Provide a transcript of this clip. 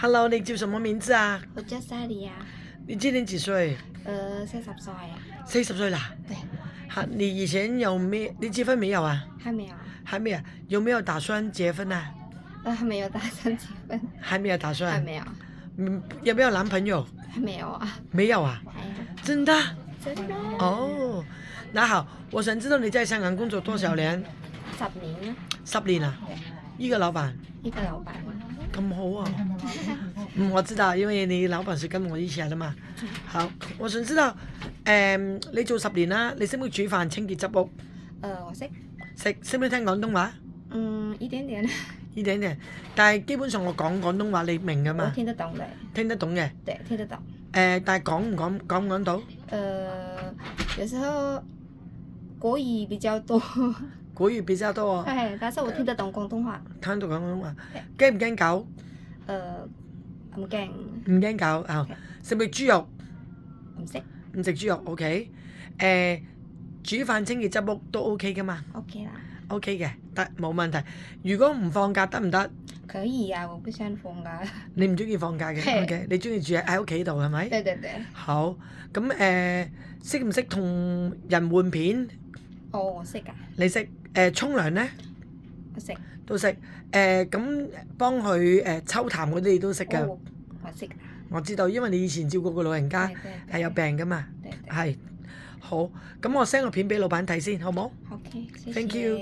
Hello，你叫什麼名字啊？我叫莎莉亚，你今年幾歲40歲啊。？40歲啦。對，你以前有沒？你結婚沒有啊？還沒有。還沒有。有沒有打算結婚啊？還沒有打算結婚。還沒有打算。還沒有。有沒有男朋友？還沒有啊。沒有啊。真的？真的。哦，那好，我想知道你在香港工作多少年10年啊。10年啊？一個老闆。一個老闆。咁好啊。我知道，因為你老闆是跟我一起來的嘛。好，我想知道，你做10年啦，你識唔識煮飯、清潔、執屋？我識。識唔識聽廣東話？一點點。一點點，但係基本上我講廣東話你明㗎嘛？我聽得懂嘅。聽得懂嘅。對，聽得懂。但係講唔講到？有時候國語比較多。國語比較多啊。係，但是我聽得懂廣東話。聽到廣東話。驚唔驚狗？唔驚。唔驚狗啊？食唔食豬肉？唔識。唔食豬肉 ，OK。煮飯、清潔、執屋都 OK 㗎嘛 OK 啦。OK 嘅，得冇問題。如果唔放假得唔得？可以啊，我不喜歡放假。你唔中意放假嘅 ，OK？你中意住喺屋企度係咪？對對對。好，咁識唔識同人換片？我識㗎。你識？沖涼咧？我識。都識。咁幫佢抽痰嗰啲你都識㗎？我識㗎。我知道，因為你以前照顧個老人家係有病㗎嘛。係。好，咁我 send 個片俾老闆睇先，好冇？ OK，謝謝。Thank you。